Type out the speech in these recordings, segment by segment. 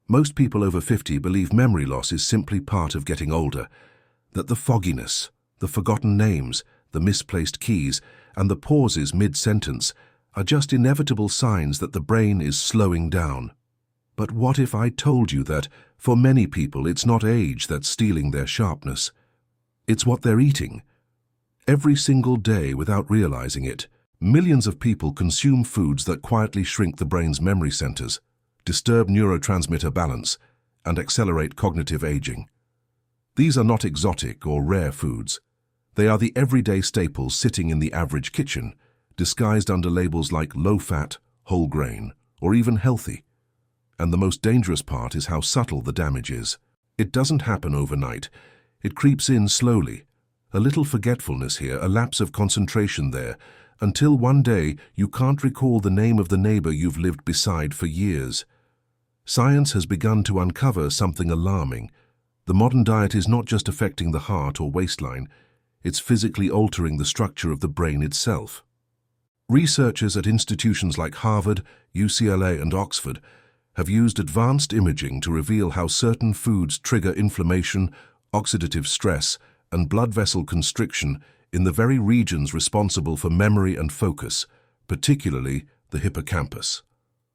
Most people over 50 believe memory loss is simply part of getting older, that the fogginess, the forgotten names, the misplaced keys, and the pauses mid-sentence are just inevitable signs that the brain is slowing down. But what if I told you that, for many people, it's not age that's stealing their sharpness? It's what they're eating. Every single day, without realizing it, millions of people consume foods that quietly shrink the brain's memory centers, disturb neurotransmitter balance, and accelerate cognitive aging. These are not exotic or rare foods. They are the everyday staples sitting in the average kitchen, disguised under labels like low-fat, whole grain, or even healthy. And the most dangerous part is how subtle the damage is. It doesn't happen overnight. It creeps in slowly. A little forgetfulness here, a lapse of concentration there, until one day you can't recall the name of the neighbor you've lived beside for years. Science has begun to uncover something alarming. The modern diet is not just affecting the heart or waistline, it's physically altering the structure of the brain itself. Researchers at institutions like Harvard, UCLA, and Oxford have used advanced imaging to reveal how certain foods trigger inflammation, oxidative stress, and blood vessel constriction in the very regions responsible for memory and focus, particularly the hippocampus.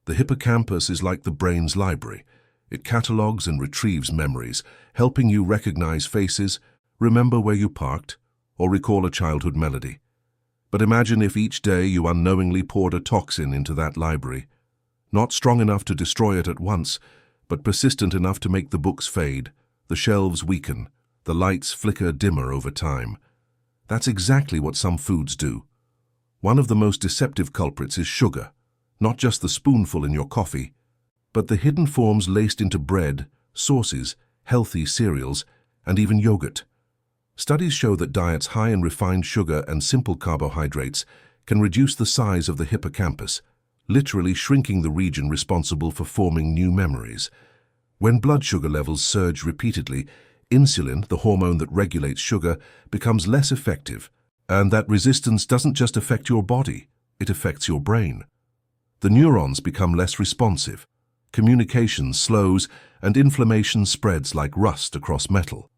The hippocampus is like the brain's library. It catalogs and retrieves memories, helping you recognize faces, remember where you parked, or recall a childhood melody. But imagine if each day you unknowingly poured a toxin into that library, not strong enough to destroy it at once, but persistent enough to make the books fade, the shelves weaken, the lights flicker dimmer over time. That's exactly what some foods do. One of the most deceptive culprits is sugar, not just the spoonful in your coffee, but the hidden forms laced into bread, sauces, healthy cereals, and even yogurt. Studies show that diets high in refined sugar and simple carbohydrates can reduce the size of the hippocampus, literally shrinking the region responsible for forming new memories. When blood sugar levels surge repeatedly, insulin, the hormone that regulates sugar, becomes less effective, and that resistance doesn't just affect your body, it affects your brain. The neurons become less responsive, communication slows, and inflammation spreads like rust across metal.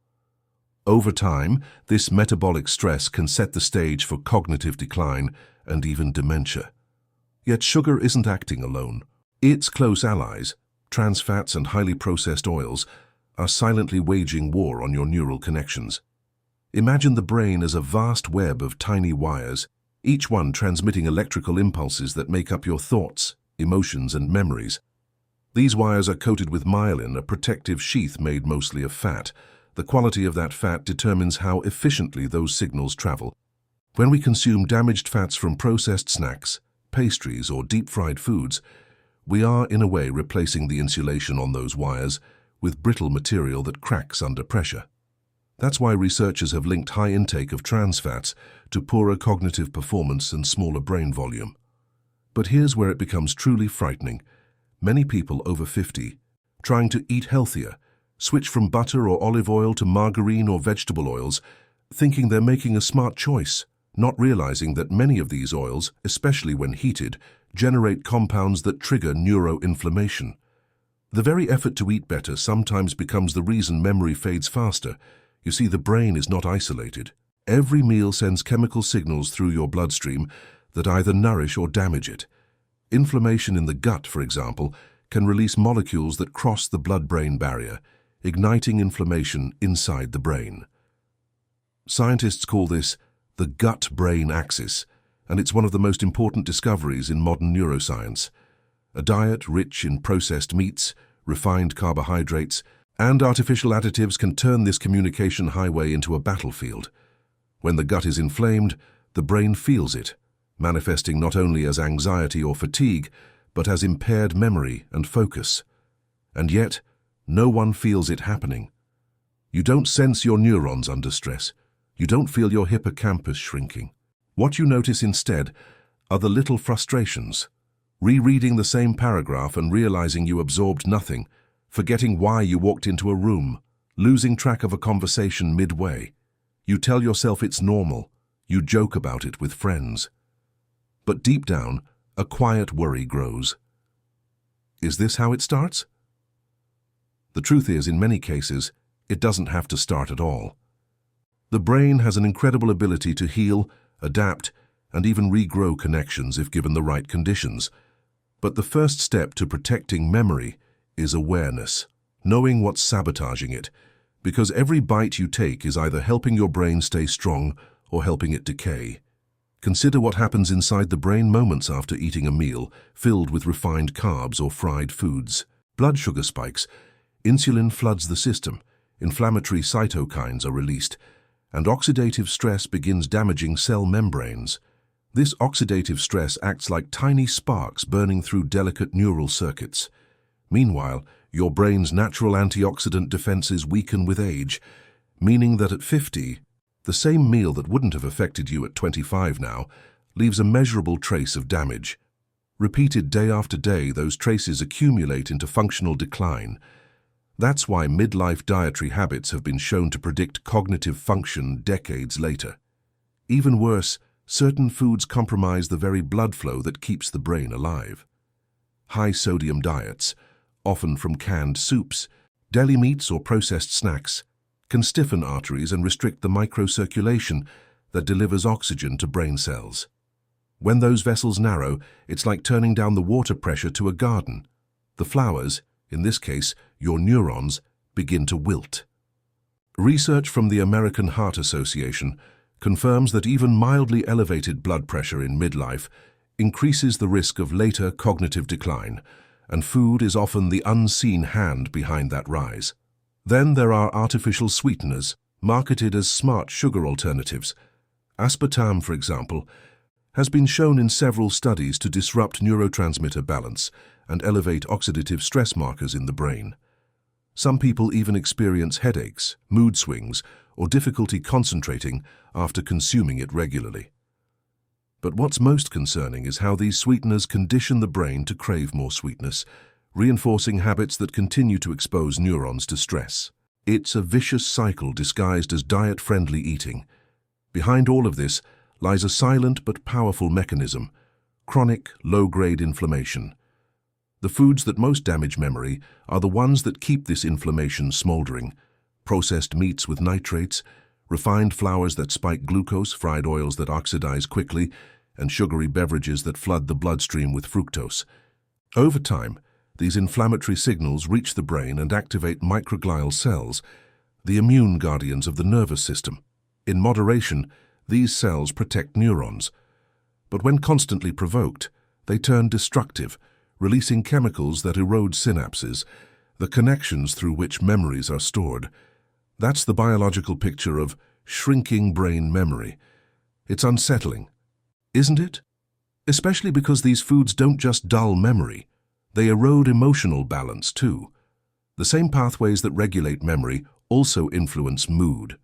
Over time, this metabolic stress can set the stage for cognitive decline and even dementia. Yet sugar isn't acting alone. Its close allies, trans fats and highly processed oils, are silently waging war on your neural connections. Imagine the brain as a vast web of tiny wires, each one transmitting electrical impulses that make up your thoughts, emotions, and memories. These wires are coated with myelin, a protective sheath made mostly of fat. The quality of that fat determines how efficiently those signals travel. When we consume damaged fats from processed snacks, pastries, or deep-fried foods, we are, in a way, replacing the insulation on those wires with brittle material that cracks under pressure. That's why researchers have linked high intake of trans fats to poorer cognitive performance and smaller brain volume. But here's where it becomes truly frightening. Many people over 50, trying to eat healthier, switch from butter or olive oil to margarine or vegetable oils, thinking they're making a smart choice, not realizing that many of these oils, especially when heated, generate compounds that trigger neuroinflammation. The very effort to eat better sometimes becomes the reason memory fades faster. You see, the brain is not isolated. Every meal sends chemical signals through your bloodstream that either nourish or damage it. Inflammation in the gut, for example, can release molecules that cross the blood-brain barrier, igniting inflammation inside the brain. Scientists call this the gut-brain axis, and it's one of the most important discoveries in modern neuroscience. A diet rich in processed meats, refined carbohydrates, and artificial additives can turn this communication highway into a battlefield. When the gut is inflamed, the brain feels it, manifesting not only as anxiety or fatigue, but as impaired memory and focus. And yet, no one feels it happening. You don't sense your neurons under stress. You don't feel your hippocampus shrinking. What you notice instead are the little frustrations. Rereading the same paragraph and realizing you absorbed nothing, forgetting why you walked into a room, losing track of a conversation midway. You tell yourself it's normal. You joke about it with friends. But deep down, a quiet worry grows. Is this how it starts? The truth is, in many cases, it doesn't have to start at all. The brain has an incredible ability to heal, adapt, and even regrow connections if given the right conditions. But the first step to protecting memory is awareness, knowing what's sabotaging it, because every bite you take is either helping your brain stay strong or helping it decay. Consider what happens inside the brain moments after eating a meal filled with refined carbs or fried foods. Blood sugar spikes, insulin floods the system, inflammatory cytokines are released, and oxidative stress begins damaging cell membranes. This oxidative stress acts like tiny sparks burning through delicate neural circuits. Meanwhile, your brain's natural antioxidant defenses weaken with age, meaning that at 50, the same meal that wouldn't have affected you at 25 now leaves a measurable trace of damage. Repeated day after day, those traces accumulate into functional decline. That's why midlife dietary habits have been shown to predict cognitive function decades later. Even worse, certain foods compromise the very blood flow that keeps the brain alive. High-sodium diets, often from canned soups, deli meats or processed snacks, can stiffen arteries and restrict the microcirculation that delivers oxygen to brain cells. When those vessels narrow, it's like turning down the water pressure to a garden. The flowers, in this case your neurons, begin to wilt. Research from the American Heart Association confirms that even mildly elevated blood pressure in midlife increases the risk of later cognitive decline, and food is often the unseen hand behind that rise. Then there are artificial sweeteners, marketed as smart sugar alternatives. Aspartame, for example, has been shown in several studies to disrupt neurotransmitter balance and elevate oxidative stress markers in the brain. Some people even experience headaches, mood swings, or difficulty concentrating after consuming it regularly. But what's most concerning is how these sweeteners condition the brain to crave more sweetness, reinforcing habits that continue to expose neurons to stress. It's a vicious cycle disguised as diet-friendly eating. Behind all of this lies a silent but powerful mechanism: chronic, low-grade inflammation. The foods that most damage memory are the ones that keep this inflammation smoldering: processed meats with nitrates, refined flours that spike glucose, fried oils that oxidize quickly, and sugary beverages that flood the bloodstream with fructose. Over time, these inflammatory signals reach the brain and activate microglial cells, the immune guardians of the nervous system. In moderation, these cells protect neurons. But when constantly provoked, they turn destructive, releasing chemicals that erode synapses, the connections through which memories are stored. That's the biological picture of shrinking brain memory. It's unsettling, isn't it? Especially because these foods don't just dull memory, they erode emotional balance too. The same pathways that regulate memory also influence mood.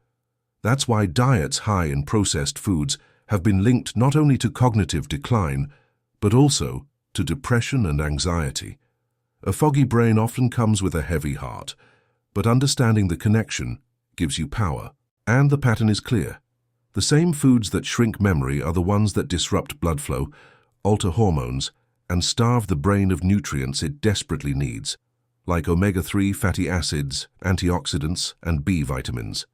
That's why diets high in processed foods have been linked not only to cognitive decline, but also to depression and anxiety. A foggy brain often comes with a heavy heart, but understanding the connection gives you power. And the pattern is clear. The same foods that shrink memory are the ones that disrupt blood flow, alter hormones, and starve the brain of nutrients it desperately needs, like omega-3 fatty acids, antioxidants, and B vitamins.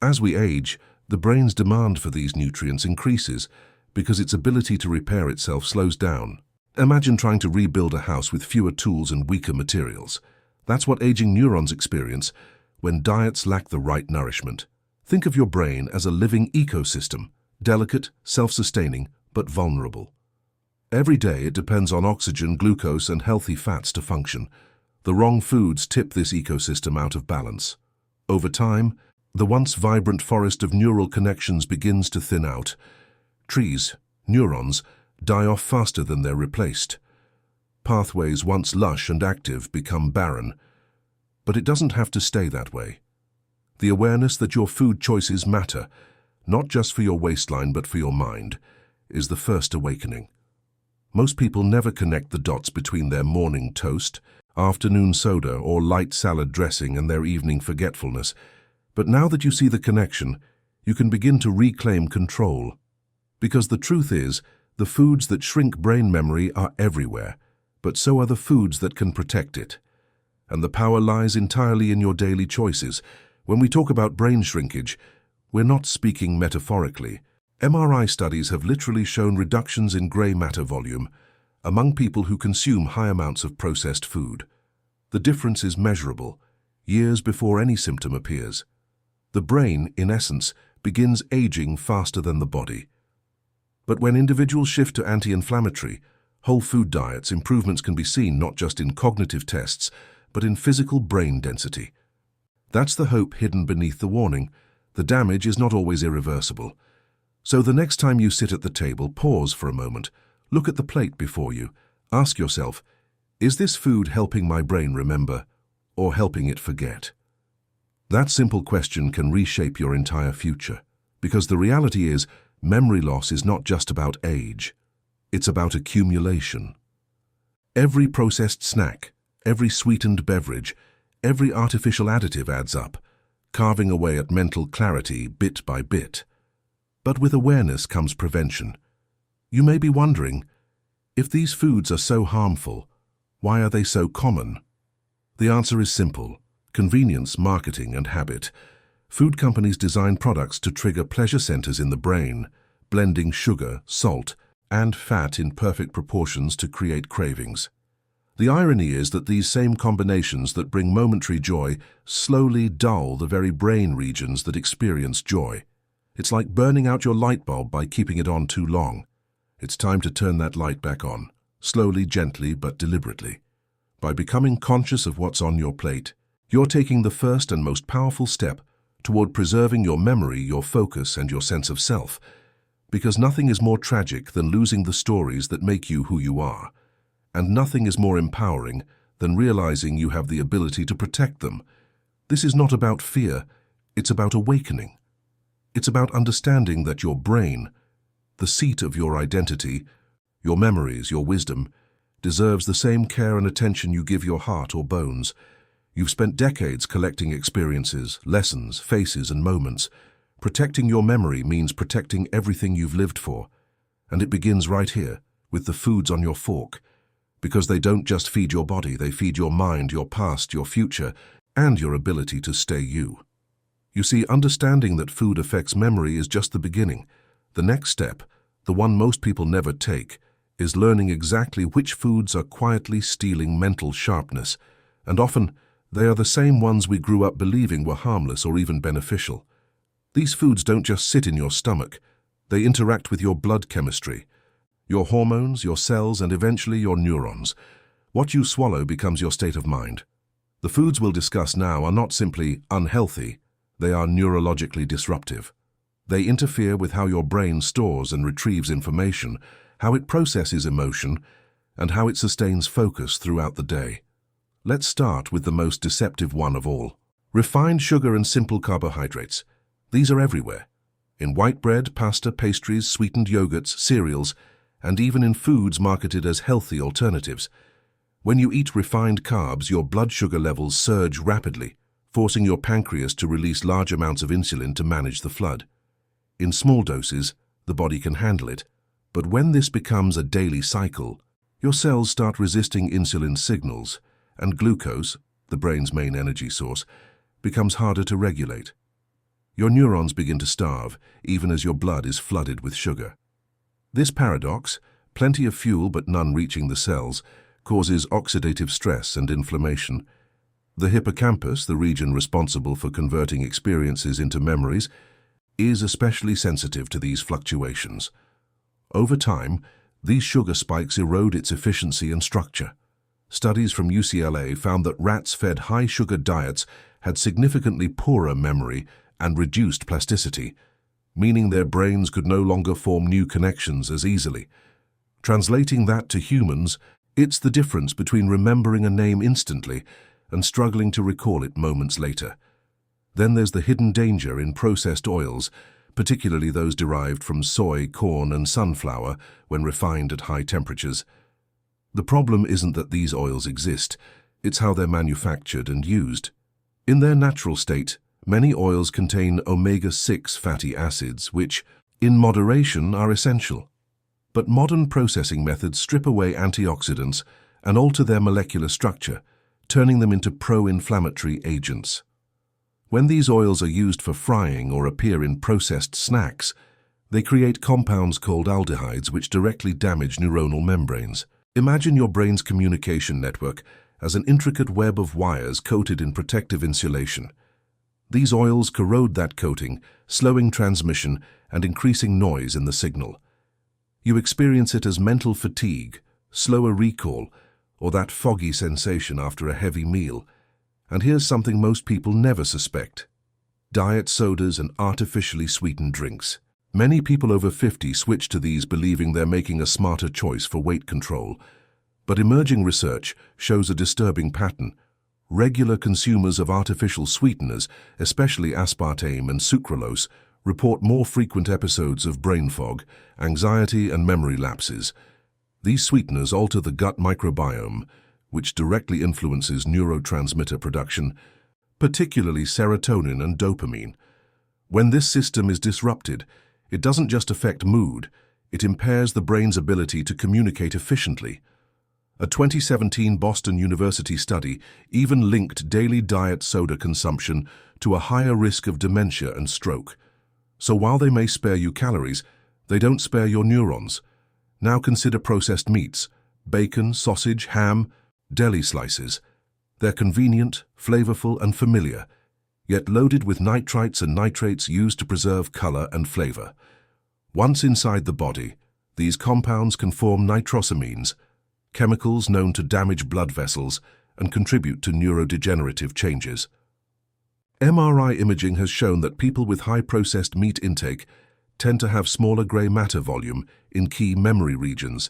As we age, the brain's demand for these nutrients increases because its ability to repair itself slows down. Imagine trying to rebuild a house with fewer tools and weaker materials. That's what aging neurons experience when diets lack the right nourishment. Think of your brain as a living ecosystem, delicate, self-sustaining, but vulnerable. Every day it depends on oxygen, glucose, and healthy fats to function. The wrong foods tip this ecosystem out of balance. Over time, the once vibrant forest of neural connections begins to thin out. Trees, neurons, die off faster than they're replaced. Pathways once lush and active become barren. But it doesn't have to stay that way. The awareness that your food choices matter, not just for your waistline but for your mind, is the first awakening. Most people never connect the dots between their morning toast, afternoon soda, or light salad dressing and their evening forgetfulness. But now that you see the connection, you can begin to reclaim control. Because the truth is, the foods that shrink brain memory are everywhere, but so are the foods that can protect it. and the power lies entirely in your daily choices. When we talk about brain shrinkage, we're not speaking metaphorically. MRI studies have literally shown reductions in grey matter volume among people who consume high amounts of processed food. The difference is measurable, years before any symptom appears. The brain, in essence, begins aging faster than the body. But when individuals shift to anti-inflammatory, whole food diets, improvements can be seen not just in cognitive tests, but in physical brain density. That's the hope hidden beneath the warning. The damage is not always irreversible. So the next time you sit at the table, pause for a moment, look at the plate before you, ask yourself, is this food helping my brain remember, or helping it forget? That simple question can reshape your entire future, because the reality is, memory loss is not just about age, it's about accumulation. Every processed snack, every sweetened beverage, every artificial additive adds up, carving away at mental clarity bit by bit. But with awareness comes prevention. You may be wondering, if these foods are so harmful, why are they so common? The answer is simple: convenience, marketing, and habit. Food companies design products to trigger pleasure centers in the brain, blending sugar, salt, and fat in perfect proportions to create cravings. The irony is that these same combinations that bring momentary joy slowly dull the very brain regions that experience joy. It's like burning out your light bulb by keeping it on too long. It's time to turn that light back on, slowly, gently, but deliberately. By becoming conscious of what's on your plate, you're taking the first and most powerful step toward preserving your memory, your focus, and your sense of self. Because nothing is more tragic than losing the stories that make you who you are. And nothing is more empowering than realizing you have the ability to protect them. This is not about fear, it's about awakening. It's about understanding that your brain, the seat of your identity, your memories, your wisdom, deserves the same care and attention you give your heart or bones. You've spent decades collecting experiences, lessons, faces, and moments. Protecting your memory means protecting everything you've lived for. And it begins right here, with the foods on your fork. Because they don't just feed your body, they feed your mind, your past, your future, and your ability to stay you. You see, understanding that food affects memory is just the beginning. The next step, the one most people never take, is learning exactly which foods are quietly stealing mental sharpness, and often they are the same ones we grew up believing were harmless or even beneficial. These foods don't just sit in your stomach, they interact with your blood chemistry, your hormones, your cells, and eventually your neurons. What you swallow becomes your state of mind. The foods we'll discuss now are not simply unhealthy, they are neurologically disruptive. They interfere with how your brain stores and retrieves information, how it processes emotion, and how it sustains focus throughout the day. Let's start with the most deceptive one of all: refined sugar and simple carbohydrates. These are everywhere. In white bread, pasta, pastries, sweetened yogurts, cereals, and even in foods marketed as healthy alternatives. When you eat refined carbs, your blood sugar levels surge rapidly, forcing your pancreas to release large amounts of insulin to manage the flood. In small doses, the body can handle it, but when this becomes a daily cycle, your cells start resisting insulin signals, and glucose, the brain's main energy source, becomes harder to regulate. Your neurons begin to starve, even as your blood is flooded with sugar. This paradox, plenty of fuel but none reaching the cells, causes oxidative stress and inflammation. The hippocampus, the region responsible for converting experiences into memories, is especially sensitive to these fluctuations. Over time, these sugar spikes erode its efficiency and structure. Studies from UCLA found that rats fed high-sugar diets had significantly poorer memory and reduced plasticity, meaning their brains could no longer form new connections as easily. Translating that to humans, it's the difference between remembering a name instantly and struggling to recall it moments later. Then there's the hidden danger in processed oils, particularly those derived from soy, corn, and sunflower when refined at high temperatures. The problem isn't that these oils exist, it's how they're manufactured and used. In their natural state, many oils contain omega-6 fatty acids, which, in moderation, are essential. But modern processing methods strip away antioxidants and alter their molecular structure, turning them into pro-inflammatory agents. When these oils are used for frying or appear in processed snacks, they create compounds called aldehydes which directly damage neuronal membranes. Imagine your brain's communication network as an intricate web of wires coated in protective insulation. These oils corrode that coating, slowing transmission and increasing noise in the signal. You experience it as mental fatigue, slower recall, or that foggy sensation after a heavy meal. And here's something most people never suspect: diet sodas and artificially sweetened drinks. Many people over 50 switch to these believing they're making a smarter choice for weight control. But emerging research shows a disturbing pattern. Regular consumers of artificial sweeteners, especially aspartame and sucralose, report more frequent episodes of brain fog, anxiety, and memory lapses. These sweeteners alter the gut microbiome, which directly influences neurotransmitter production, particularly serotonin and dopamine. When this system is disrupted, it doesn't just affect mood, it impairs the brain's ability to communicate efficiently. A 2017 Boston University study even linked daily diet soda consumption to a higher risk of dementia and stroke. So while they may spare you calories, they don't spare your neurons. Now consider processed meats: bacon, sausage, ham, deli slices. They're convenient, flavorful, and familiar, yet loaded with nitrites and nitrates used to preserve color and flavor. Once inside the body, these compounds can form nitrosamines, chemicals known to damage blood vessels and contribute to neurodegenerative changes. MRI imaging has shown that people with high processed meat intake tend to have smaller gray matter volume in key memory regions.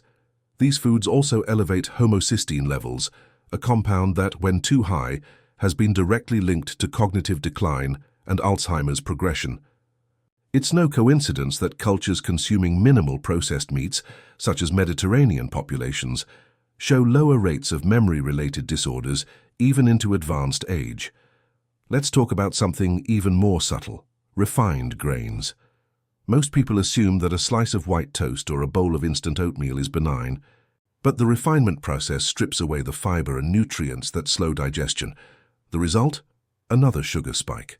These foods also elevate homocysteine levels, a compound that, when too high, has been directly linked to cognitive decline and Alzheimer's progression. It's no coincidence that cultures consuming minimal processed meats, such as Mediterranean populations, show lower rates of memory-related disorders even into advanced age. Let's talk about something even more subtle: refined grains. Most people assume that a slice of white toast or a bowl of instant oatmeal is benign, but the refinement process strips away the fiber and nutrients that slow digestion. The result? Another sugar spike.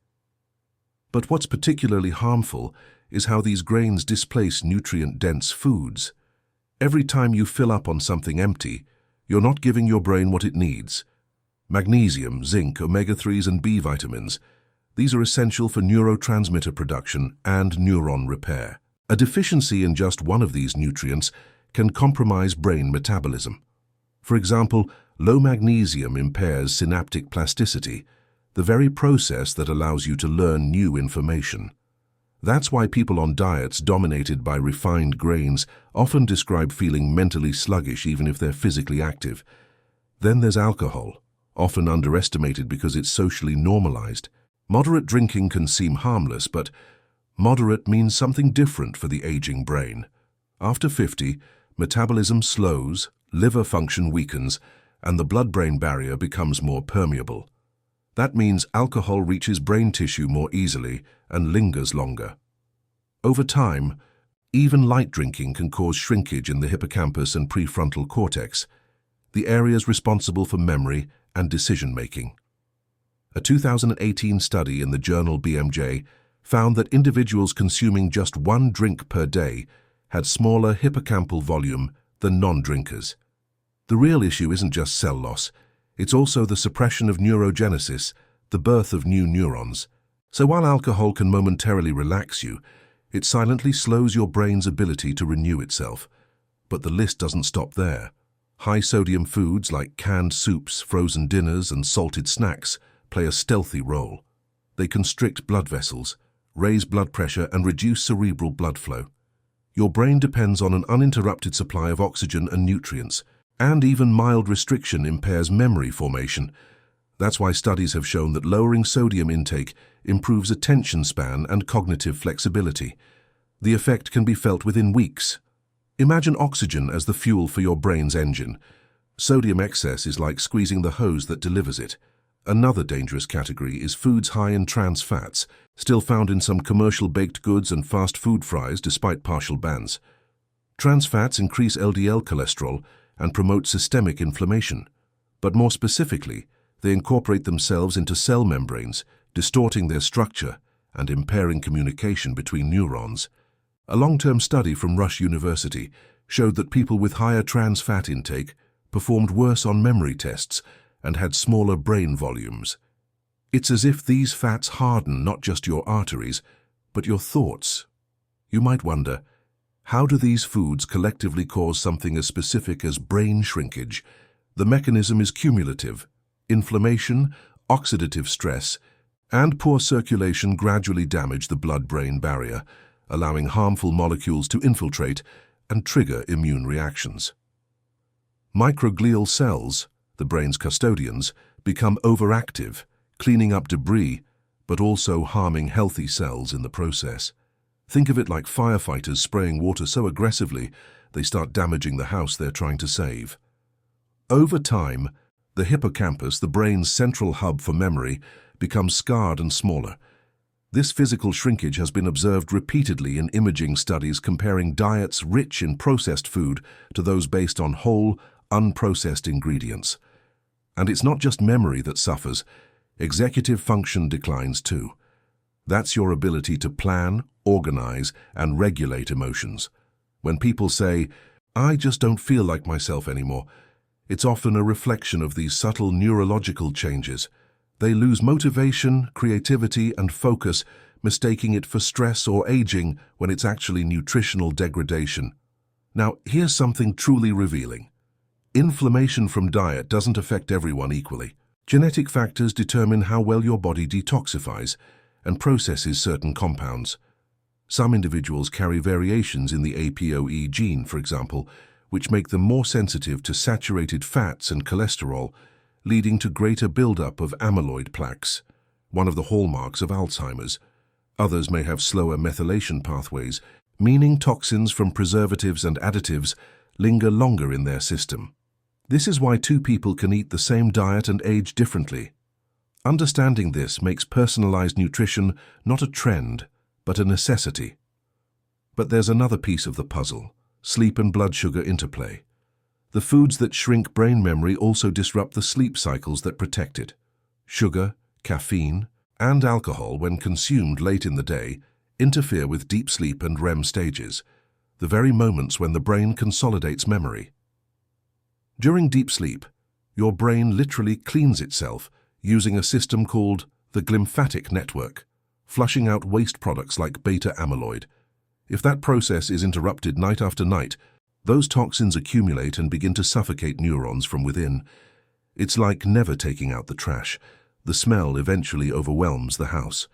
But what's particularly harmful is how these grains displace nutrient-dense foods. Every time you fill up on something empty, you're not giving your brain what it needs. Magnesium, zinc, omega-3s, and B vitamins. These are essential for neurotransmitter production and neuron repair. A deficiency in just one of these nutrients can compromise brain metabolism. For example, low magnesium impairs synaptic plasticity, the very process that allows you to learn new information. That's why people on diets dominated by refined grains often describe feeling mentally sluggish even if they're physically active. Then there's alcohol, often underestimated because it's socially normalized. Moderate drinking can seem harmless, but moderate means something different for the aging brain. After 50, metabolism slows, liver function weakens, and the blood-brain barrier becomes more permeable. That means alcohol reaches brain tissue more easily and lingers longer. Over time, even light drinking can cause shrinkage in the hippocampus and prefrontal cortex, the areas responsible for memory and decision-making. A 2018 study in the journal BMJ found that individuals consuming just one drink per day had smaller hippocampal volume than non-drinkers. The real issue isn't just cell loss, it's also the suppression of neurogenesis, the birth of new neurons. So while alcohol can momentarily relax you, it silently slows your brain's ability to renew itself. But the list doesn't stop there. High-sodium foods like canned soups, frozen dinners, and salted snacks play a stealthy role. They constrict blood vessels, raise blood pressure, and reduce cerebral blood flow. Your brain depends on an uninterrupted supply of oxygen and nutrients, and even mild restriction impairs memory formation. That's why studies have shown that lowering sodium intake improves attention span and cognitive flexibility. The effect can be felt within weeks. Imagine oxygen as the fuel for your brain's engine. Sodium excess is like squeezing the hose that delivers it. Another dangerous category is foods high in trans fats, still found in some commercial baked goods and fast food fries despite partial bans. Trans fats increase LDL cholesterol and promote systemic inflammation. But more specifically, They incorporate themselves into cell membranes, distorting their structure and impairing communication between neurons. A long-term study from Rush University showed that people with higher trans fat intake performed worse on memory tests and had smaller brain volumes. It's as if these fats harden not just your arteries, but your thoughts. You might wonder, how do these foods collectively cause something as specific as brain shrinkage? The mechanism is cumulative. Inflammation, oxidative stress, and poor circulation gradually damage the blood-brain barrier, allowing harmful molecules to infiltrate and trigger immune reactions. Microglial cells, the brain's custodians, become overactive, cleaning up debris, but also harming healthy cells in the process. Think of it like firefighters spraying water so aggressively they start damaging the house they're trying to save. Over time, the hippocampus, the brain's central hub for memory, becomes scarred and smaller. This physical shrinkage has been observed repeatedly in imaging studies comparing diets rich in processed food to those based on whole, unprocessed ingredients. And it's not just memory that suffers. Executive function declines too. That's your ability to plan, organize, and regulate emotions. When people say, "I just don't feel like myself anymore," it's often a reflection of these subtle neurological changes. They lose motivation, creativity, and focus, mistaking it for stress or aging when it's actually nutritional degradation. Now, here's something truly revealing. Inflammation from diet doesn't affect everyone equally. Genetic factors determine how well your body detoxifies and processes certain compounds. Some individuals carry variations in the APOE gene, for example, which make them more sensitive to saturated fats and cholesterol, leading to greater buildup of amyloid plaques, one of the hallmarks of Alzheimer's. Others may have slower methylation pathways, meaning toxins from preservatives and additives linger longer in their system. This is why two people can eat the same diet and age differently. Understanding this makes personalized nutrition not a trend, but a necessity. But there's another piece of the puzzle: sleep and blood sugar interplay. The foods that shrink brain memory also disrupt the sleep cycles that protect it. Sugar, caffeine, and alcohol, when consumed late in the day, interfere with deep sleep and REM stages, the very moments when the brain consolidates memory. During deep sleep, your brain literally cleans itself using a system called the glymphatic network, flushing out waste products like beta amyloid. If that process is interrupted night after night, those toxins accumulate and begin to suffocate neurons from within. It's like never taking out the trash. The smell eventually overwhelms the house.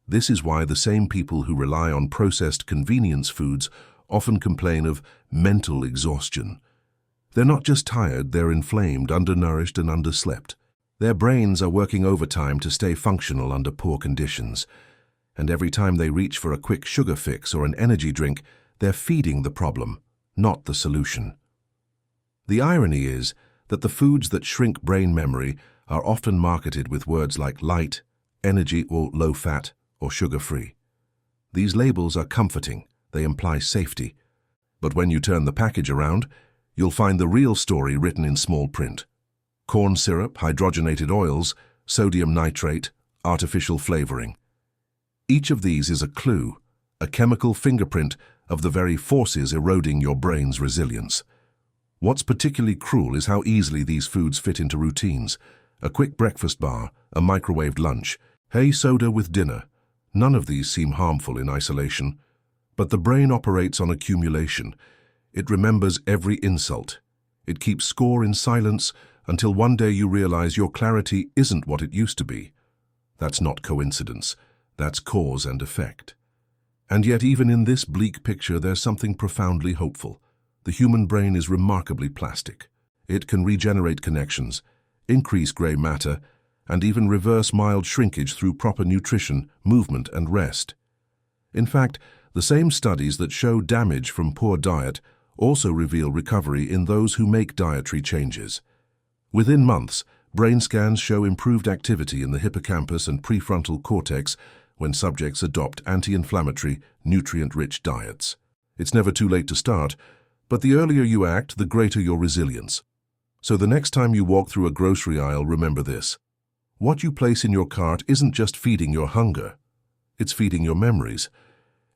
This is why the same people who rely on processed convenience foods often complain of mental exhaustion. They're not just tired, they're inflamed, undernourished, and underslept. Their brains are working overtime to stay functional under poor conditions. And every time they reach for a quick sugar fix or an energy drink, they're feeding the problem, not the solution. The irony is that the foods that shrink brain memory are often marketed with words like light, energy, or low-fat, or sugar-free. These labels are comforting, they imply safety. But when you turn the package around, you'll find the real story written in small print. Corn syrup, hydrogenated oils, sodium nitrate, artificial flavoring. Each of these is a clue, a chemical fingerprint of the very forces eroding your brain's resilience. What's particularly cruel is how easily these foods fit into routines. A quick breakfast bar, a microwaved lunch, hey soda with dinner. None of these seem harmful in isolation, but the brain operates on accumulation. It remembers every insult. It keeps score in silence until one day you realize your clarity isn't what it used to be. That's not coincidence. That's cause and effect. And yet even in this bleak picture there's something profoundly hopeful. The human brain is remarkably plastic. It can regenerate connections, increase gray matter, and even reverse mild shrinkage through proper nutrition, movement, and rest. In fact, the same studies that show damage from poor diet also reveal recovery in those who make dietary changes. Within months, brain scans show improved activity in the hippocampus and prefrontal cortex when subjects adopt anti-inflammatory, nutrient-rich diets. It's never too late to start, but the earlier you act, the greater your resilience. So the next time you walk through a grocery aisle, remember this. What you place in your cart isn't just feeding your hunger. It's feeding your memories.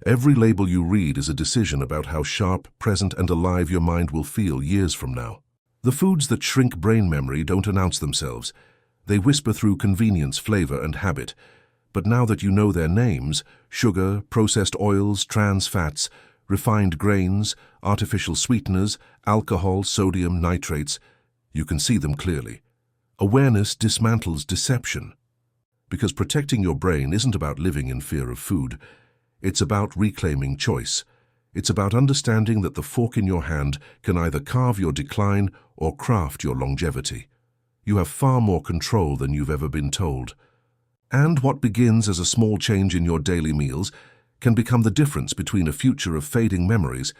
Every label you read is a decision about how sharp, present, and alive your mind will feel years from now. The foods that shrink brain memory don't announce themselves. They whisper through convenience, flavor, and habit. But now that you know their names, sugar, processed oils, trans fats, refined grains, artificial sweeteners, alcohol, sodium, nitrates, you can see them clearly. Awareness dismantles deception. Because protecting your brain isn't about living in fear of food. It's about reclaiming choice. It's about understanding that the fork in your hand can either carve your decline or craft your longevity. You have far more control than you've ever been told. And what begins as a small change in your daily meals can become the difference between a future of fading memories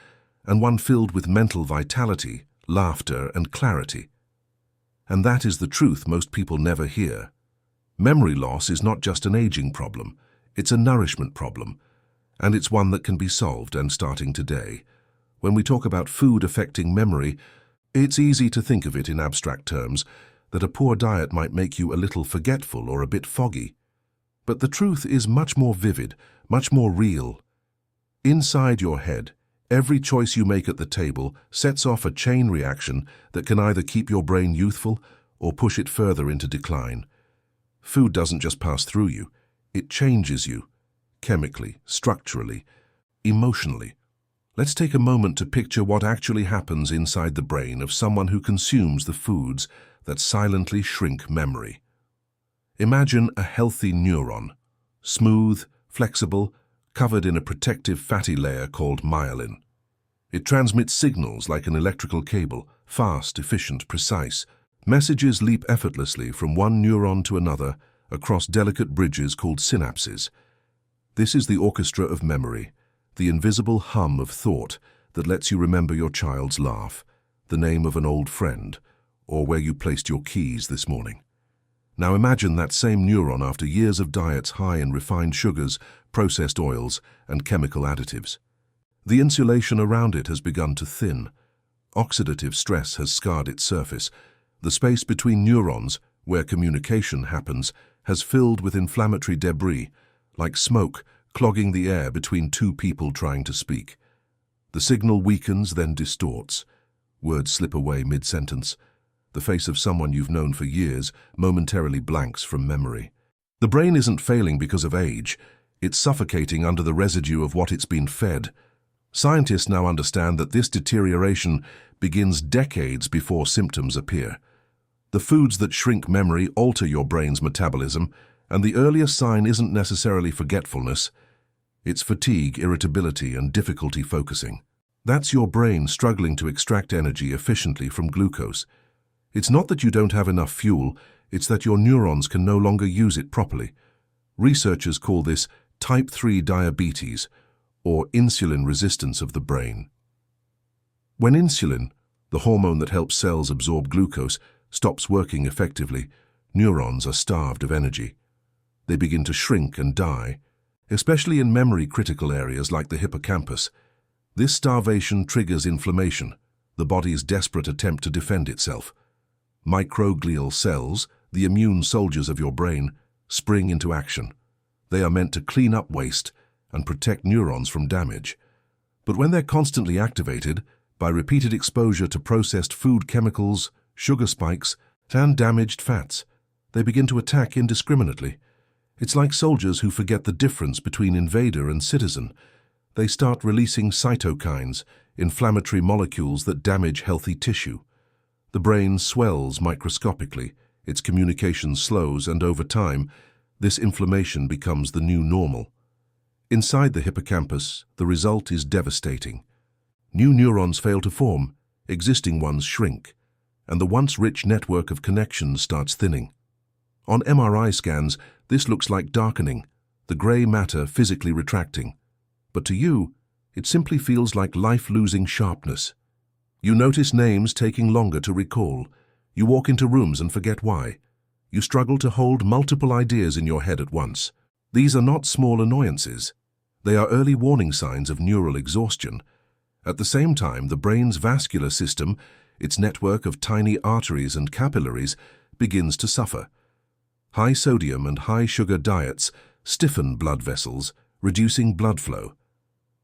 and one filled with mental vitality, laughter, and clarity. And that is the truth most people never hear. Memory loss is not just an aging problem, it's a nourishment problem, and it's one that can be solved and starting today. When we talk about food affecting memory, it's easy to think of it in abstract terms, that a poor diet might make you a little forgetful or a bit foggy. But the truth is much more vivid, much more real. Inside your head, every choice you make at the table sets off a chain reaction that can either keep your brain youthful or push it further into decline. Food doesn't just pass through you, it changes you, chemically, structurally, emotionally. Let's take a moment to picture what actually happens inside the brain of someone who consumes the foods that silently shrink memory. Imagine a healthy neuron, smooth, flexible, covered in a protective fatty layer called myelin. It transmits signals like an electrical cable, fast, efficient, precise. Messages leap effortlessly from one neuron to another across delicate bridges called synapses. This is the orchestra of memory, the invisible hum of thought that lets you remember your child's laugh, the name of an old friend, or where you placed your keys this morning. Now imagine that same neuron after years of diets high in refined sugars, processed oils, and chemical additives. The insulation around it has begun to thin. Oxidative stress has scarred its surface. The space between neurons, where communication happens, has filled with inflammatory debris, like smoke clogging the air between two people trying to speak. The signal weakens, then distorts. Words slip away mid-sentence. The face of someone you've known for years momentarily blanks from memory. The brain isn't failing because of age. It's suffocating under the residue of what it's been fed. Scientists now understand that this deterioration begins decades before symptoms appear. The foods that shrink memory alter your brain's metabolism, and the earliest sign isn't necessarily forgetfulness. It's fatigue, irritability, and difficulty focusing. That's your brain struggling to extract energy efficiently from glucose. It's not that you don't have enough fuel, it's that your neurons can no longer use it properly. Researchers call this type 3 diabetes, or insulin resistance of the brain. When insulin, the hormone that helps cells absorb glucose, stops working effectively, neurons are starved of energy. They begin to shrink and die, especially in memory-critical areas like the hippocampus. This starvation triggers inflammation, the body's desperate attempt to defend itself. Microglial cells, the immune soldiers of your brain, spring into action. They are meant to clean up waste and protect neurons from damage. But when they're constantly activated by repeated exposure to processed food chemicals, sugar spikes, and damaged fats, they begin to attack indiscriminately. It's like soldiers who forget the difference between invader and citizen. They start releasing cytokines, inflammatory molecules that damage healthy tissue. The brain swells microscopically, its communication slows, and over time, this inflammation becomes the new normal. Inside the hippocampus, the result is devastating. New neurons fail to form, existing ones shrink, and the once rich network of connections starts thinning. On MRI scans, this looks like darkening, the grey matter physically retracting. But to you, it simply feels like life losing sharpness. You notice names taking longer to recall. You walk into rooms and forget why. You struggle to hold multiple ideas in your head at once. These are not small annoyances. They are early warning signs of neural exhaustion. At the same time, the brain's vascular system its network of tiny arteries and capillaries begins to suffer. High sodium and high sugar diets stiffen blood vessels, reducing blood flow.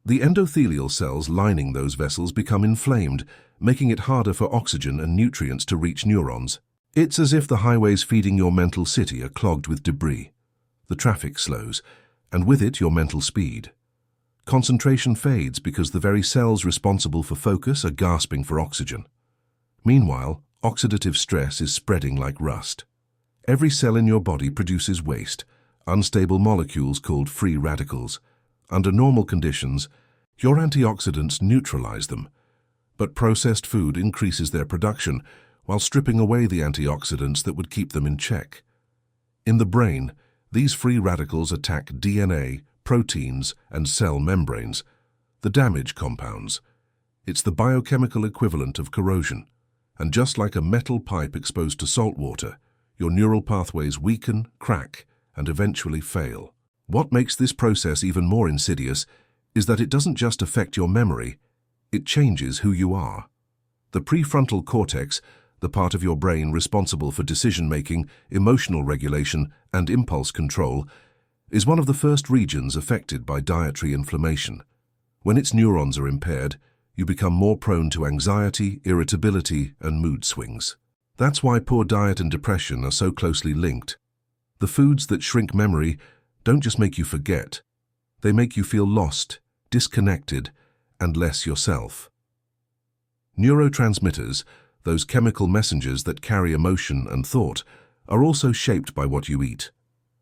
The endothelial cells lining those vessels become inflamed, making it harder for oxygen and nutrients to reach neurons. It's as if the highways feeding your mental city are clogged with debris. The traffic slows, and with it your mental speed. Concentration fades because the very cells responsible for focus are gasping for oxygen. Meanwhile, oxidative stress is spreading like rust. Every cell in your body produces waste, unstable molecules called free radicals. Under normal conditions, your antioxidants neutralize them, but processed food increases their production while stripping away the antioxidants that would keep them in check. In the brain, these free radicals attack DNA, proteins, and cell membranes, the damage compounds. It's the biochemical equivalent of corrosion, and just like a metal pipe exposed to salt water, your neural pathways weaken, crack, and eventually fail. What makes this process even more insidious is that it doesn't just affect your memory, it changes who you are. The prefrontal cortex, the part of your brain responsible for decision-making, emotional regulation, and impulse control, is one of the first regions affected by dietary inflammation. When its neurons are impaired, you become more prone to anxiety, irritability, and mood swings. That's why poor diet and depression are so closely linked. The foods that shrink memory don't just make you forget, they make you feel lost, disconnected, and less yourself. Neurotransmitters, those chemical messengers that carry emotion and thought, are also shaped by what you eat.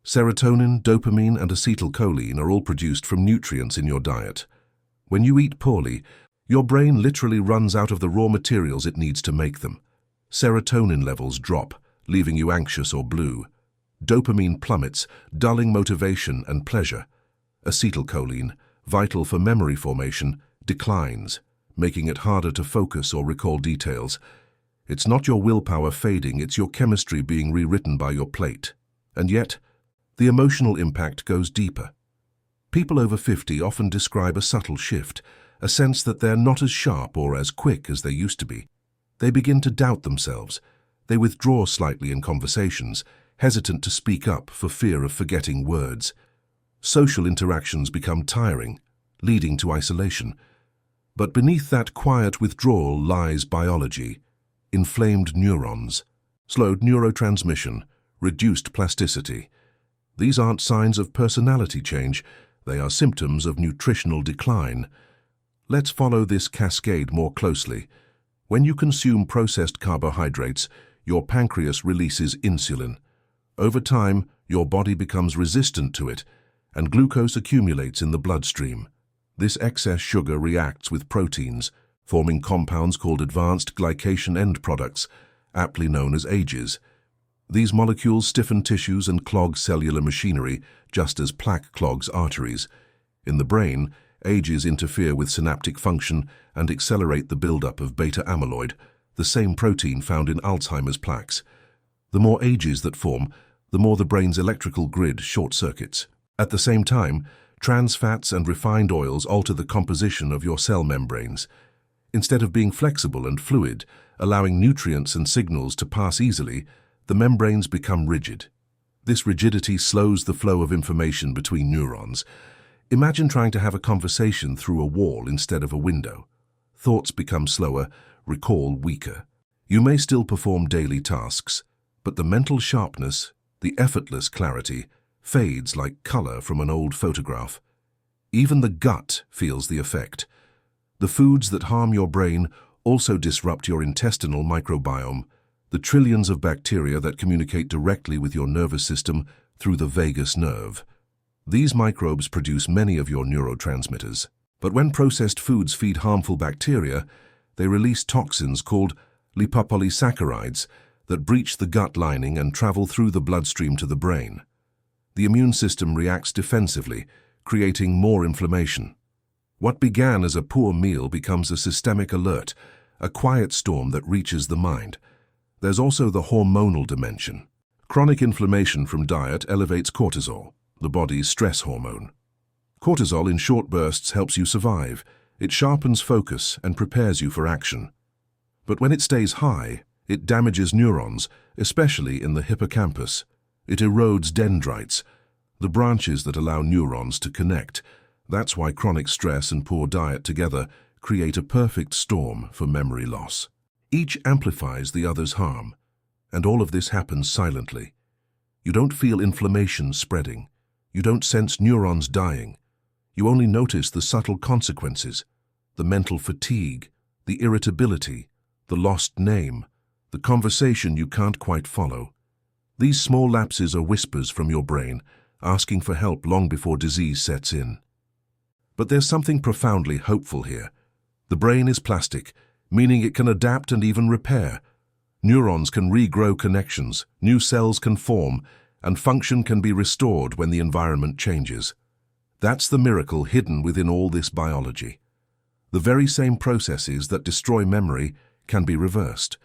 Serotonin, dopamine, and acetylcholine are all produced from nutrients in your diet. When you eat poorly, your brain literally runs out of the raw materials it needs to make them. Serotonin levels drop, leaving you anxious or blue. Dopamine plummets, dulling motivation and pleasure. Acetylcholine, vital for memory formation, declines, making it harder to focus or recall details. It's not your willpower fading, it's your chemistry being rewritten by your plate. And yet, the emotional impact goes deeper. People over 50 often describe a subtle shift, a sense that they're not as sharp or as quick as they used to be. They begin to doubt themselves. They withdraw slightly in conversations, hesitant to speak up for fear of forgetting words. Social interactions become tiring, leading to isolation. But beneath that quiet withdrawal lies biology. Inflamed neurons, slowed neurotransmission, reduced plasticity. These aren't signs of personality change, they are symptoms of nutritional decline. Let's follow this cascade more closely. When you consume processed carbohydrates, your pancreas releases insulin. Over time, your body becomes resistant to it, and glucose accumulates in the bloodstream. This excess sugar reacts with proteins, forming compounds called advanced glycation end products, aptly known as AGEs. These molecules stiffen tissues and clog cellular machinery, just as plaque clogs arteries. In the brain, AGEs interfere with synaptic function and accelerate the buildup of beta-amyloid, the same protein found in Alzheimer's plaques. The more AGEs that form, the more the brain's electrical grid short-circuits. At the same time, trans fats and refined oils alter the composition of your cell membranes. Instead of being flexible and fluid, allowing nutrients and signals to pass easily, the membranes become rigid. This rigidity slows the flow of information between neurons. Imagine trying to have a conversation through a wall instead of a window. Thoughts become slower, recall weaker. You may still perform daily tasks, but the mental sharpness, the effortless clarity, fades like color from an old photograph. Even the gut feels the effect. The foods that harm your brain also disrupt your intestinal microbiome, the trillions of bacteria that communicate directly with your nervous system through the vagus nerve. These microbes produce many of your neurotransmitters. But when processed foods feed harmful bacteria, they release toxins called lipopolysaccharides that breach the gut lining and travel through the bloodstream to the brain. The immune system reacts defensively, creating more inflammation. What began as a poor meal becomes a systemic alert, a quiet storm that reaches the mind. There's also the hormonal dimension. Chronic inflammation from diet elevates cortisol, the body's stress hormone. Cortisol in short bursts helps you survive. It sharpens focus and prepares you for action. But when it stays high, it damages neurons, especially in the hippocampus. It erodes dendrites, the branches that allow neurons to connect. That's why chronic stress and poor diet together create a perfect storm for memory loss. Each amplifies the other's harm, and all of this happens silently. You don't feel inflammation spreading. You don't sense neurons dying. You only notice the subtle consequences, the mental fatigue, the irritability, the lost name, the conversation you can't quite follow. These small lapses are whispers from your brain, asking for help long before disease sets in. But there's something profoundly hopeful here. The brain is plastic, meaning it can adapt and even repair. Neurons can regrow connections, new cells can form, and function can be restored when the environment changes. That's the miracle hidden within all this biology. The very same processes that destroy memory can be reversed.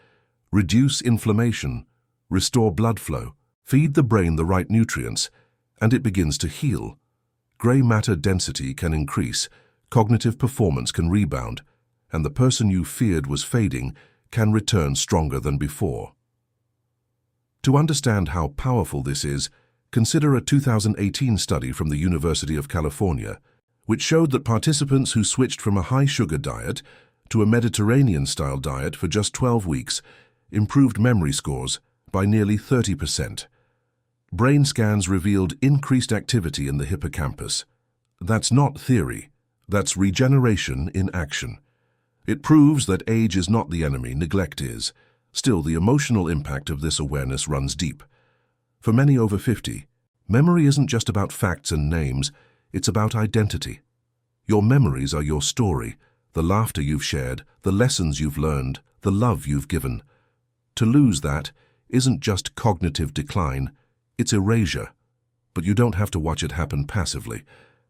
Reduce inflammation, restore blood flow, feed the brain the right nutrients, and it begins to heal. Gray matter density can increase, cognitive performance can rebound, and the person you feared was fading can return stronger than before. To understand how powerful this is, consider a 2018 study from the University of California, which showed that participants who switched from a high-sugar diet to a Mediterranean-style diet for just 12 weeks improved memory scores by nearly 30%. Brain scans revealed increased activity in the hippocampus. That's not theory. That's regeneration in action. It proves that age is not the enemy, neglect is. Still, the emotional impact of this awareness runs deep. For many over 50, memory isn't just about facts and names, it's about identity. Your memories are your story, the laughter you've shared, the lessons you've learned, the love you've given. To lose that isn't just cognitive decline, it's erasure. But you don't have to watch it happen passively.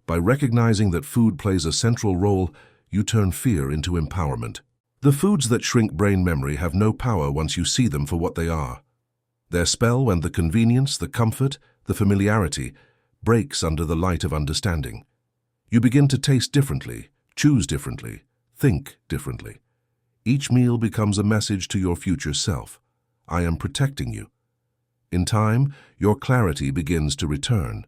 By recognizing that food plays a central role, you turn fear into empowerment. The foods that shrink brain memory have no power once you see them for what they are. Their spell, when the convenience, the comfort, the familiarity breaks under the light of understanding. You begin to taste differently, choose differently, think differently. Each meal becomes a message to your future self. I am protecting you. In time, your clarity begins to return.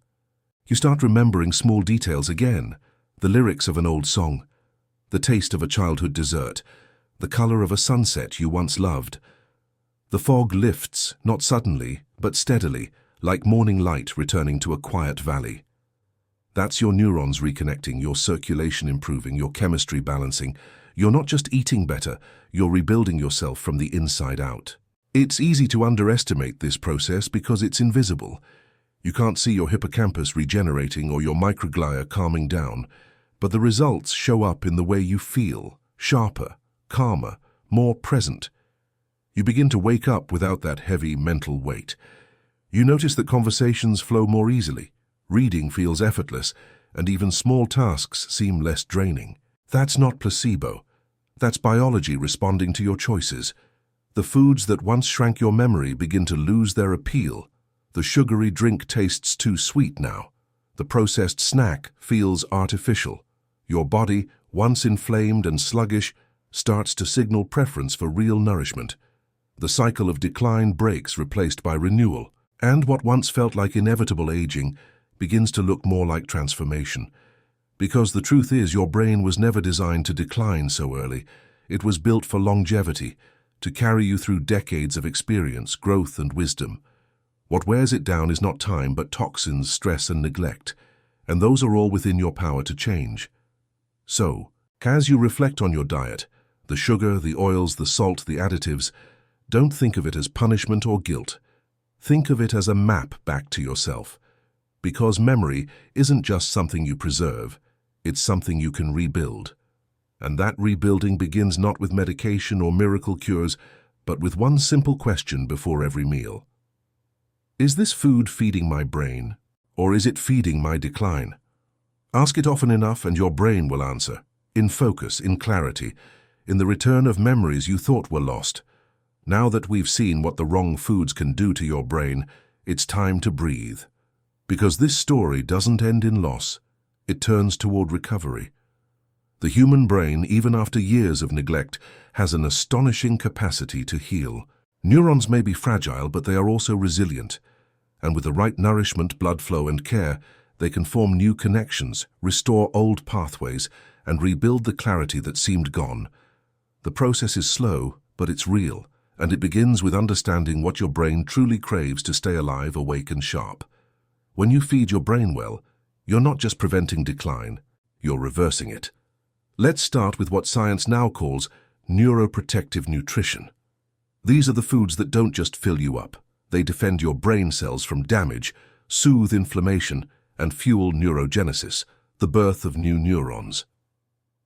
You start remembering small details again, the lyrics of an old song, the taste of a childhood dessert, the color of a sunset you once loved. The fog lifts, not suddenly, but steadily, like morning light returning to a quiet valley. That's your neurons reconnecting, your circulation improving, your chemistry balancing. You're not just eating better, you're rebuilding yourself from the inside out. It's easy to underestimate this process because it's invisible. You can't see your hippocampus regenerating or your microglia calming down, but the results show up in the way you feel, sharper, calmer, more present. You begin to wake up without that heavy mental weight. You notice that conversations flow more easily, reading feels effortless, and even small tasks seem less draining. That's not placebo. That's biology responding to your choices. The foods that once shrank your memory begin to lose their appeal. The sugary drink tastes too sweet now. The processed snack feels artificial. Your body, once inflamed and sluggish, starts to signal preference for real nourishment. The cycle of decline breaks, replaced by renewal, and what once felt like inevitable aging begins to look more like transformation. Because the truth is, your brain was never designed to decline so early. It was built for longevity, to carry you through decades of experience, growth, and wisdom. What wears it down is not time, but toxins, stress, and neglect, and those are all within your power to change. So, as you reflect on your diet, the sugar, the oils, the salt, the additives, don't think of it as punishment or guilt. Think of it as a map back to yourself. Because memory isn't just something you preserve, it's something you can rebuild. And that rebuilding begins not with medication or miracle cures, but with one simple question before every meal. Is this food feeding my brain, or is it feeding my decline? Ask it often enough and your brain will answer, in focus, in clarity, in the return of memories you thought were lost. Now that we've seen what the wrong foods can do to your brain, it's time to breathe. Because this story doesn't end in loss, it turns toward recovery. The human brain, even after years of neglect, has an astonishing capacity to heal. Neurons may be fragile, but they are also resilient. And with the right nourishment, blood flow, and care, they can form new connections, restore old pathways, and rebuild the clarity that seemed gone. The process is slow, but it's real, and it begins with understanding what your brain truly craves to stay alive, awake, and sharp. When you feed your brain well, you're not just preventing decline, you're reversing it. Let's start with what science now calls neuroprotective nutrition. These are the foods that don't just fill you up. They defend your brain cells from damage, soothe inflammation, and fuel neurogenesis, the birth of new neurons.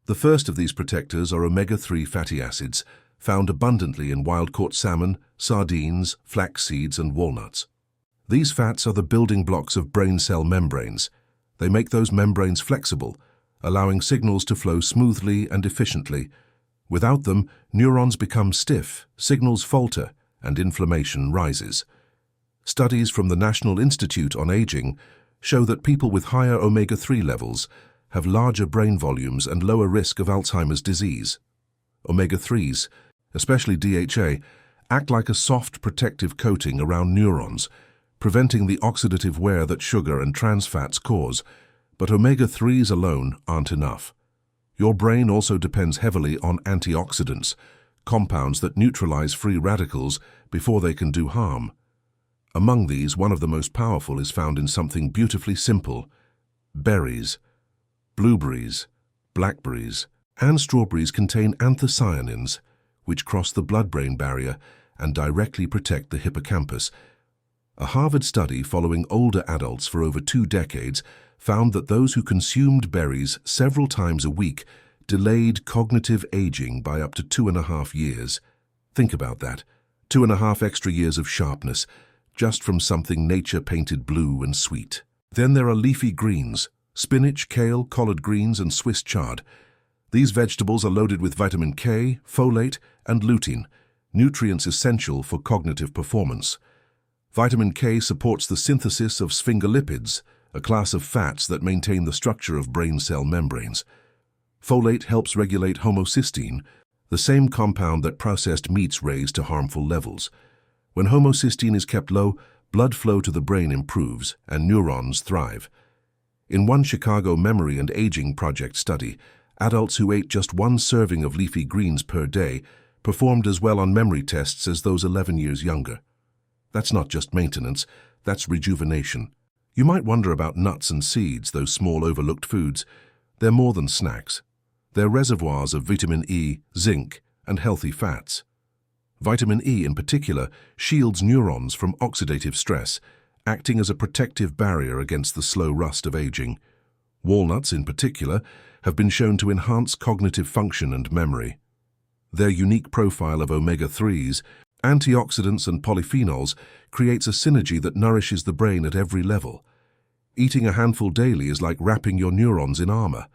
The first of these protectors are omega-3 fatty acids, found abundantly in wild-caught salmon, sardines, flax seeds, and walnuts. These fats are the building blocks of brain cell membranes. They make those membranes flexible, allowing signals to flow smoothly and efficiently. Without them, neurons become stiff, signals falter, and inflammation rises. Studies from the National Institute on Aging show that people with higher omega-3 levels have larger brain volumes and lower risk of Alzheimer's disease. Omega-3s, especially DHA, act like a soft protective coating around neurons, preventing the oxidative wear that sugar and trans fats cause. But omega-3s alone aren't enough. Your brain also depends heavily on antioxidants, compounds that neutralize free radicals before they can do harm. Among these, one of the most powerful is found in something beautifully simple: berries. Blueberries, blackberries, and strawberries contain anthocyanins, which cross the blood-brain barrier and directly protect the hippocampus. A Harvard study following older adults for over 2 decades found that those who consumed berries several times a week delayed cognitive aging by up to 2.5 years. Think about that. 2.5 extra years of sharpness, just from something nature painted blue and sweet. Then there are leafy greens: spinach, kale, collard greens, and Swiss chard. These vegetables are loaded with vitamin K, folate, and lutein, nutrients essential for cognitive performance. Vitamin K supports the synthesis of sphingolipids, a class of fats that maintain the structure of brain cell membranes. Folate helps regulate homocysteine, the same compound that processed meats raise to harmful levels. When homocysteine is kept low, blood flow to the brain improves and neurons thrive. In one Chicago Memory and Aging Project study, adults who ate just 1 serving of leafy greens per day performed as well on memory tests as those 11 years younger. That's not just maintenance, that's rejuvenation. You might wonder about nuts and seeds, those small overlooked foods. They're more than snacks. They're reservoirs of vitamin E, zinc, and healthy fats. Vitamin E in particular shields neurons from oxidative stress, acting as a protective barrier against the slow rust of aging. Walnuts in particular have been shown to enhance cognitive function and memory. Their unique profile of omega-3s, antioxidants, and polyphenols creates a synergy that nourishes the brain at every level. Eating a handful daily is like wrapping your neurons in armor.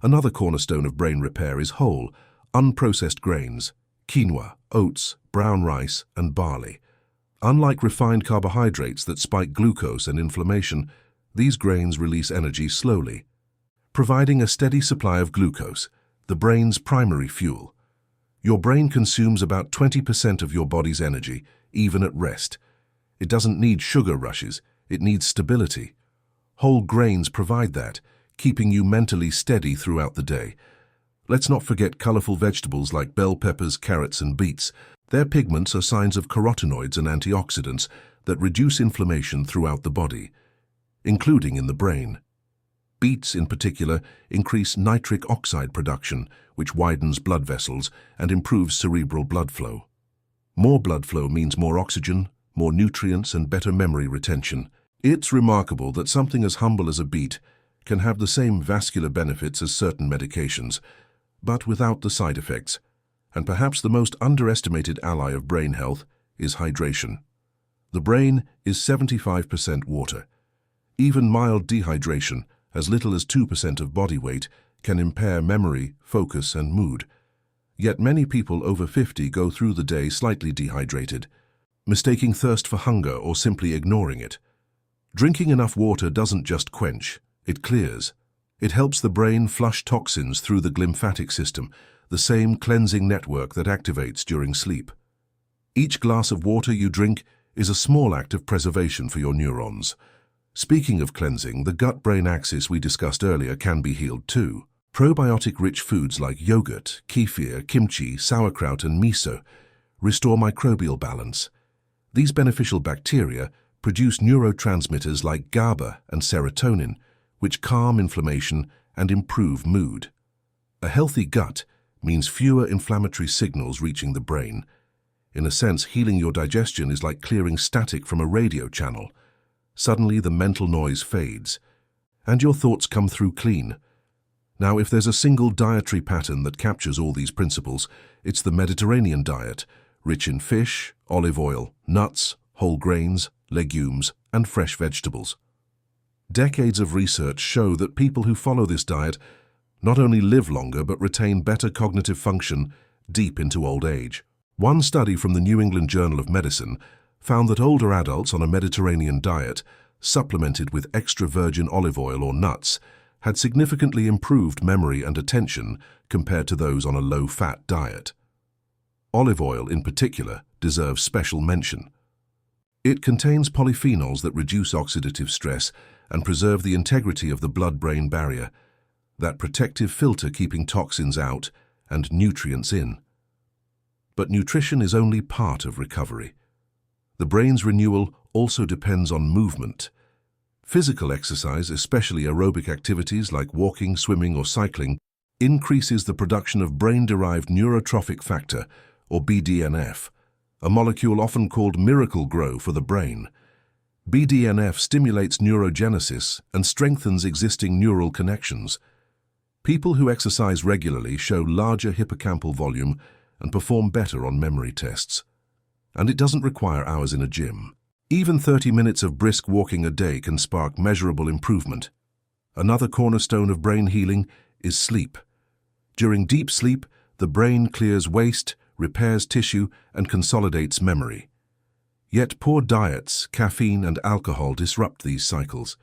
Another cornerstone of brain repair is whole, unprocessed grains: quinoa, oats, brown rice, and barley. Unlike refined carbohydrates that spike glucose and inflammation, these grains release energy slowly, providing a steady supply of glucose, the brain's primary fuel. Your brain consumes about 20% of your body's energy, even at rest. It doesn't need sugar rushes, it needs stability. Whole grains provide that, keeping you mentally steady throughout the day. Let's not forget colorful vegetables like bell peppers, carrots, and beets. Their pigments are signs of carotenoids and antioxidants that reduce inflammation throughout the body, including in the brain. Beets, in particular, increase nitric oxide production, which widens blood vessels and improves cerebral blood flow. More blood flow means more oxygen, more nutrients, and better memory retention. It's remarkable that something as humble as a beet can have the same vascular benefits as certain medications, but without the side effects. And perhaps the most underestimated ally of brain health is hydration. The brain is 75% water. Even mild dehydration, as little as 2% of body weight, can impair memory, focus, and mood. Yet many people over 50 go through the day slightly dehydrated, mistaking thirst for hunger or simply ignoring it. Drinking enough water doesn't just quench, it clears. It helps the brain flush toxins through the glymphatic system, the same cleansing network that activates during sleep. Each glass of water you drink is a small act of preservation for your neurons. Speaking of cleansing, the gut-brain axis we discussed earlier can be healed too. Probiotic-rich foods like yogurt, kefir, kimchi, sauerkraut and miso restore microbial balance. These beneficial bacteria produce neurotransmitters like GABA and serotonin, which calm inflammation and improve mood. A healthy gut means fewer inflammatory signals reaching the brain. In a sense, healing your digestion is like clearing static from a radio channel. Suddenly, the mental noise fades, and your thoughts come through clean. Now, if there's a single dietary pattern that captures all these principles, it's the Mediterranean diet, rich in fish, olive oil, nuts, whole grains, legumes, and fresh vegetables. Decades of research show that people who follow this diet not only live longer but retain better cognitive function deep into old age. One study from the New England Journal of Medicine found that older adults on a Mediterranean diet, supplemented with extra virgin olive oil or nuts, had significantly improved memory and attention compared to those on a low-fat diet. Olive oil, in particular, deserves special mention. It contains polyphenols that reduce oxidative stress and preserve the integrity of the blood-brain barrier, that protective filter keeping toxins out and nutrients in. But nutrition is only part of recovery. The brain's renewal also depends on movement. Physical exercise, especially aerobic activities like walking, swimming, or cycling, increases the production of brain-derived neurotrophic factor, or BDNF, a molecule often called miracle-grow for the brain. BDNF stimulates neurogenesis and strengthens existing neural connections. People who exercise regularly show larger hippocampal volume and perform better on memory tests. And it doesn't require hours in a gym. Even 30 minutes of brisk walking a day can spark measurable improvement. Another cornerstone of brain healing is sleep. During deep sleep, the brain clears waste, repairs tissue, and consolidates memory. Yet poor diets, caffeine, and alcohol disrupt these cycles.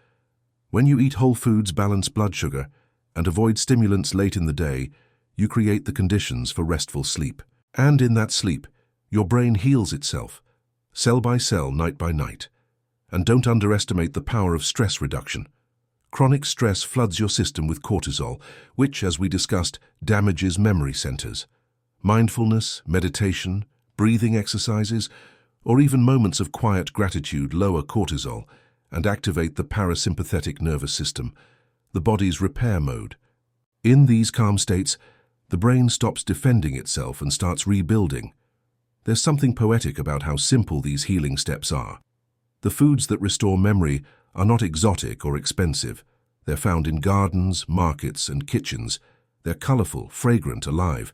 When you eat whole foods, balance blood sugar, and avoid stimulants late in the day, you create the conditions for restful sleep. And in that sleep, your brain heals itself, cell by cell, night by night. And don't underestimate the power of stress reduction. Chronic stress floods your system with cortisol, which, as we discussed, damages memory centers. Mindfulness, meditation, breathing exercises, or even moments of quiet gratitude lower cortisol and activate the parasympathetic nervous system, the body's repair mode. In these calm states, the brain stops defending itself and starts rebuilding. There's something poetic about how simple these healing steps are. The foods that restore memory are not exotic or expensive. They're found in gardens, markets, and kitchens. They're colorful, fragrant, alive.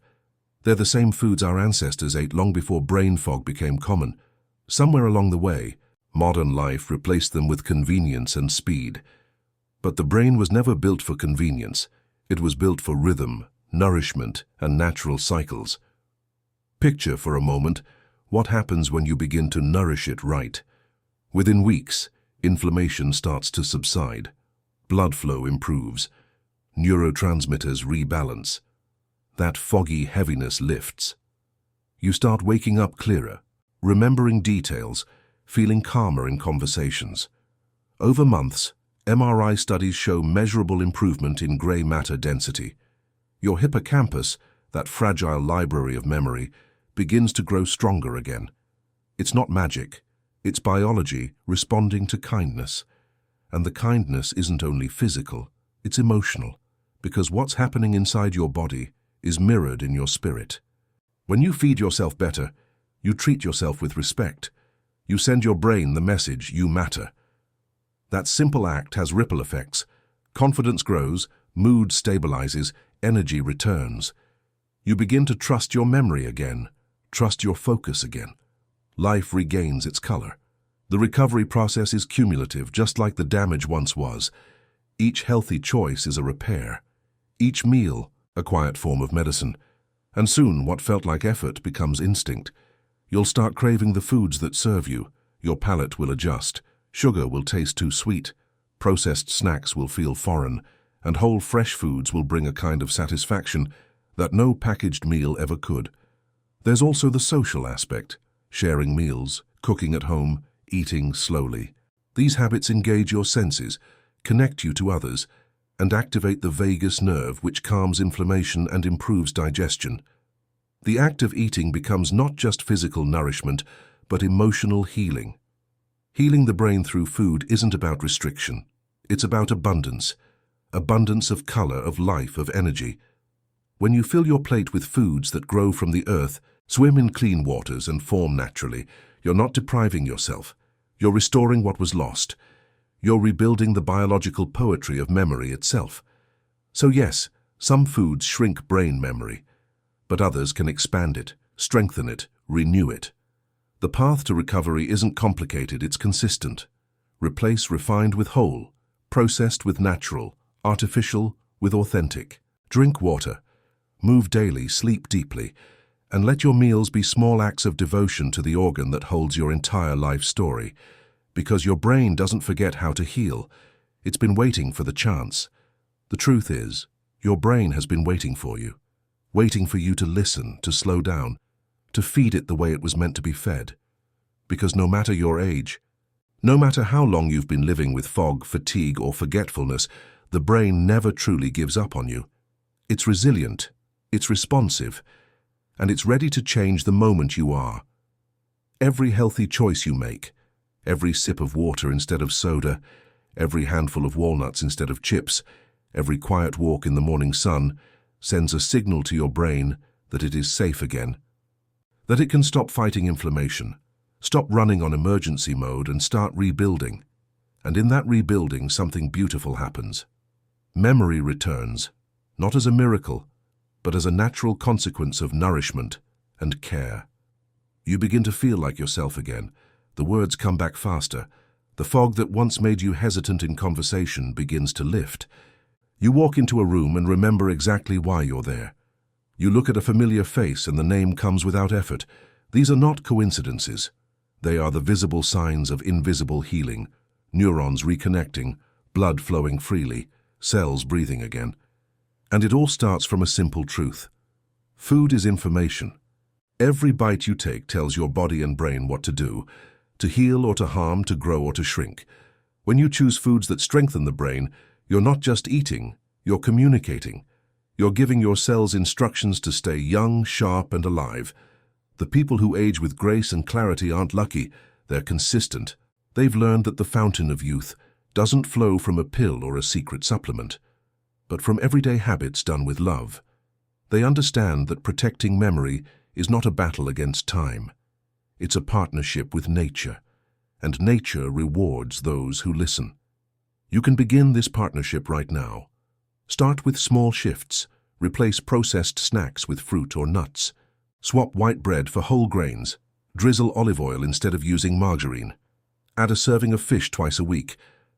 They're the same foods our ancestors ate long before brain fog became common. Somewhere along the way, modern life replaced them with convenience and speed. But the brain was never built for convenience. It was built for rhythm, nourishment, and natural cycles. Picture for a moment what happens when you begin to nourish it right. Within weeks, inflammation starts to subside. Blood flow improves. Neurotransmitters rebalance. That foggy heaviness lifts. You start waking up clearer, remembering details, feeling calmer in conversations. Over months, MRI studies show measurable improvement in gray matter density. Your hippocampus, that fragile library of memory, begins to grow stronger again. It's not magic. It's biology responding to kindness. And the kindness isn't only physical, it's emotional, because what's happening inside your body is mirrored in your spirit. When you feed yourself better, you treat yourself with respect. You send your brain the message, you matter. That simple act has ripple effects. Confidence grows, mood stabilizes, energy returns. You begin to trust your memory again, trust your focus again. Life regains its color. The recovery process is cumulative, just like the damage once was. Each healthy choice is a repair. Each meal, a quiet form of medicine. And soon, what felt like effort becomes instinct. You'll start craving the foods that serve you. Your palate will adjust. Sugar will taste too sweet. Processed snacks will feel foreign. and whole fresh foods will bring a kind of satisfaction that no packaged meal ever could. There's also the social aspect, sharing meals, cooking at home, eating slowly. These habits engage your senses, connect you to others, and activate the vagus nerve, which calms inflammation and improves digestion. The act of eating becomes not just physical nourishment, but emotional healing. Healing the brain through food isn't about restriction. It's about abundance. Abundance of color, of life, of energy. When you fill your plate with foods that grow from the earth, swim in clean waters, and form naturally, you're not depriving yourself. You're restoring what was lost. You're rebuilding the biological poetry of memory itself. So yes, some foods shrink brain memory, but others can expand it, strengthen it, renew it. The path to recovery isn't complicated, it's consistent. Replace refined with whole, processed with natural, artificial with authentic. Drink water, move daily, sleep deeply, and let your meals be small acts of devotion to the organ that holds your entire life story. Because your brain doesn't forget how to heal. It's been waiting for the chance. The truth is, your brain has been waiting for you to listen, to slow down, to feed it the way it was meant to be fed. Because no matter your age, no matter how long you've been living with fog, fatigue, or forgetfulness, the brain never truly gives up on you. It's resilient, it's responsive, and it's ready to change the moment you are. Every healthy choice you make, every sip of water instead of soda, every handful of walnuts instead of chips, every quiet walk in the morning sun, sends a signal to your brain that it is safe again, that it can stop fighting inflammation, stop running on emergency mode, and start rebuilding. And in that rebuilding, something beautiful happens. Memory returns, not as a miracle, but as a natural consequence of nourishment and care. You begin to feel like yourself again. The words come back faster. The fog that once made you hesitant in conversation begins to lift. You walk into a room and remember exactly why you're there. You look at a familiar face and the name comes without effort. These are not coincidences. They are the visible signs of invisible healing. Neurons reconnecting, blood flowing freely, cells breathing again. And it all starts from a simple truth. Food is information. Every bite you take tells your body and brain what to do, to heal or to harm, to grow or to shrink. When you choose foods that strengthen the brain, you're not just eating, you're communicating. You're giving your cells instructions to stay young, sharp, and alive. The people who age with grace and clarity aren't lucky, they're consistent. They've learned that the fountain of youth doesn't flow from a pill or a secret supplement, but from everyday habits done with love. They understand that protecting memory is not a battle against time. It's a partnership with nature, and nature rewards those who listen. You can begin this partnership right now. Start with small shifts. Replace processed snacks with fruit or nuts. Swap white bread for whole grains. Drizzle olive oil instead of using margarine. Add a serving of fish twice a week.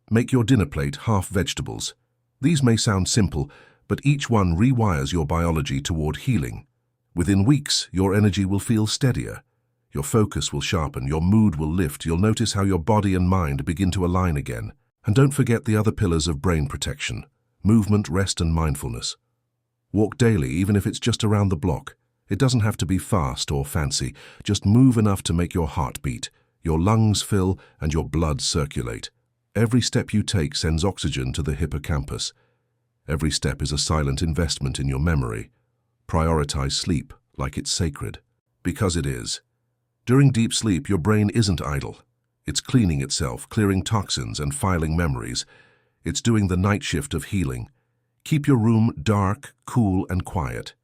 Make your dinner plate half vegetables. These may sound simple, but each one rewires your biology toward healing. Within weeks, your energy will feel steadier. Your focus will sharpen, your mood will lift, you'll notice how your body and mind begin to align again. And don't forget the other pillars of brain protection: movement, rest, and mindfulness. Walk daily, even if it's just around the block. It doesn't have to be fast or fancy. Just move enough to make your heart beat, your lungs fill, and your blood circulate. Every step you take sends oxygen to the hippocampus. Every step is a silent investment in your memory. Prioritize sleep like it's sacred, because it is. During deep sleep, your brain isn't idle. It's cleaning itself, clearing toxins and filing memories. It's doing the night shift of healing. Keep your room dark, cool, and quiet.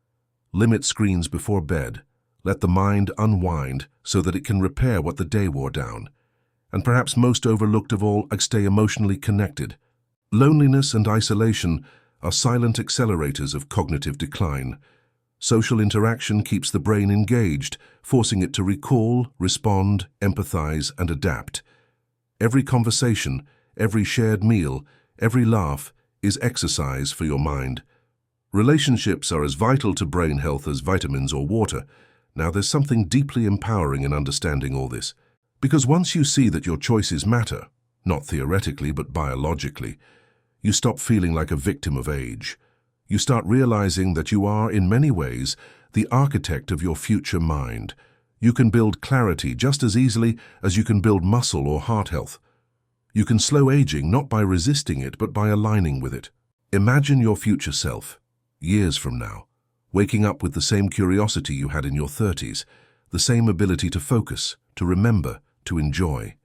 Limit screens before bed. Let the mind unwind so that it can repair what the day wore down. And perhaps most overlooked of all, stay emotionally connected. Loneliness and isolation are silent accelerators of cognitive decline. Social interaction keeps the brain engaged, forcing it to recall, respond, empathize, and adapt. Every conversation, every shared meal, every laugh is exercise for your mind. Relationships are as vital to brain health as vitamins or water. Now, there's something deeply empowering in understanding all this. Because once you see that your choices matter, not theoretically but biologically, You stop feeling like a victim of age. You start realizing that you are, in many ways, the architect of your future mind. You can build clarity just as easily as you can build muscle or heart health. You can slow aging not by resisting it, but by aligning with it. Imagine your future self, years from now, waking up with the same curiosity you had in your 30s, the same ability to focus, to remember, to enjoy.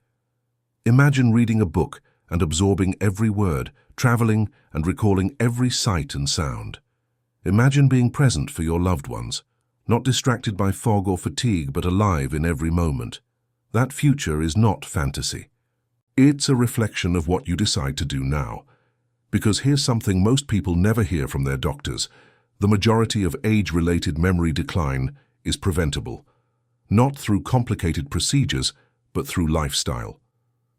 Imagine reading a book and absorbing every word, traveling and recalling every sight and sound. Imagine being present for your loved ones, not distracted by fog or fatigue, but alive in every moment. That future is not fantasy. It's a reflection of what you decide to do now. Because here's something most people never hear from their doctors. The majority of age-related memory decline is preventable. Not through complicated procedures, but through lifestyle,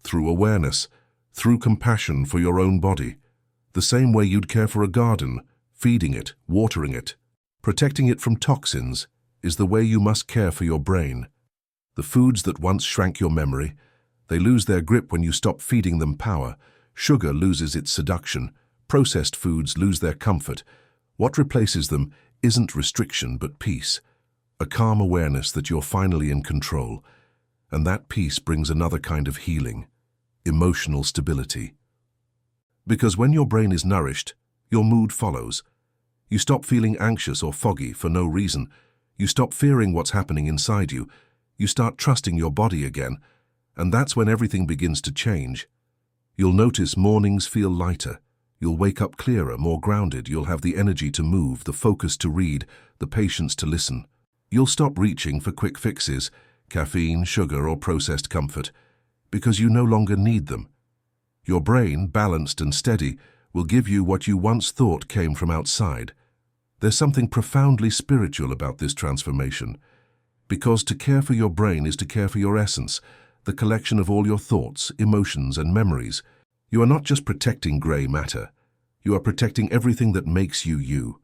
through awareness, through compassion for your own body. The same way you'd care for a garden, feeding it, watering it, protecting it from toxins, is the way you must care for your brain. The foods that once shrank your memory, they lose their grip when you stop feeding them power. Sugar loses its seduction. Processed foods lose their comfort. What replaces them isn't restriction but peace, a calm awareness that you're finally in control. And that peace brings another kind of healing, emotional stability. Because when your brain is nourished, your mood follows. You stop feeling anxious or foggy for no reason. You stop fearing what's happening inside you. You start trusting your body again, and that's when everything begins to change. You'll notice mornings feel lighter. You'll wake up clearer, more grounded. You'll have the energy to move, the focus to read, the patience to listen. You'll stop reaching for quick fixes, caffeine, sugar, or processed comfort, because you no longer need them. Your brain, balanced and steady, will give you what you once thought came from outside. There's something profoundly spiritual about this transformation, because to care for your brain is to care for your essence, the collection of all your thoughts, emotions, and memories. You are not just protecting grey matter. You are protecting everything that makes you you.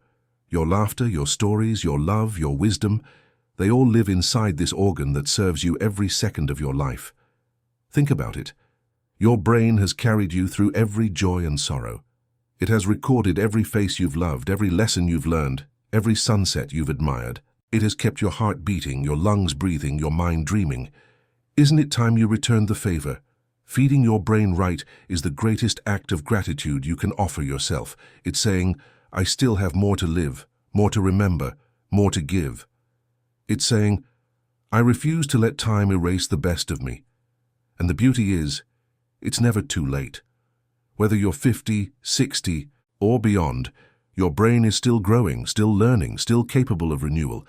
Your laughter, your stories, your love, your wisdom, they all live inside this organ that serves you every second of your life. Think about it. Your brain has carried you through every joy and sorrow. It has recorded every face you've loved, every lesson you've learned, every sunset you've admired. It has kept your heart beating, your lungs breathing, your mind dreaming. Isn't it time you returned the favor? Feeding your brain right is the greatest act of gratitude you can offer yourself. It's saying, I still have more to live, more to remember, more to give. It's saying, I refuse to let time erase the best of me. And the beauty is, it's never too late. Whether you're 50, 60, or beyond, your brain is still growing, still learning, still capable of renewal.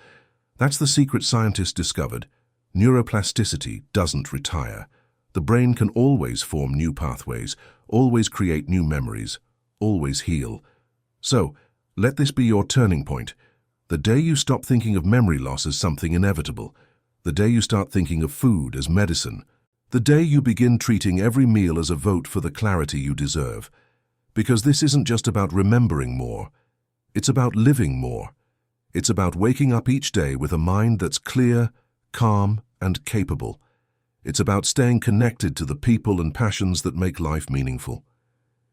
That's the secret scientists discovered. Neuroplasticity doesn't retire. The brain can always form new pathways, always create new memories, always heal. So, let this be your turning point. The day you stop thinking of memory loss as something inevitable, the day you start thinking of food as medicine, the day you begin treating every meal as a vote for the clarity you deserve. Because this isn't just about remembering more, it's about living more. It's about waking up each day with a mind that's clear, calm, and capable. It's about staying connected to the people and passions that make life meaningful.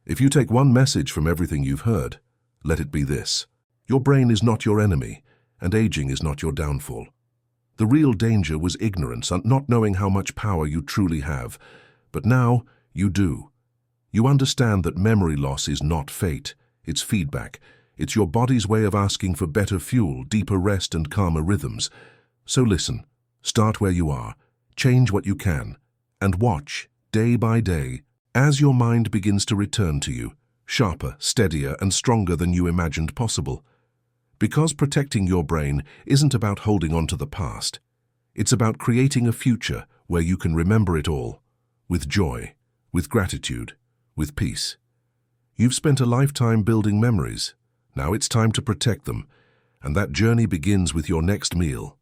If you take one message from everything you've heard, let it be this. Your brain is not your enemy, and aging is not your downfall. The real danger was ignorance and not knowing how much power you truly have. But now, you do. You understand that memory loss is not fate, it's feedback. It's your body's way of asking for better fuel, deeper rest, and calmer rhythms. So listen, start where you are, change what you can, and watch, day by day, as your mind begins to return to you, sharper, steadier, and stronger than you imagined possible. Because protecting your brain isn't about holding on to the past. It's about creating a future where you can remember it all, with joy, with gratitude, with peace. You've spent a lifetime building memories. Now it's time to protect them, and that journey begins with your next meal.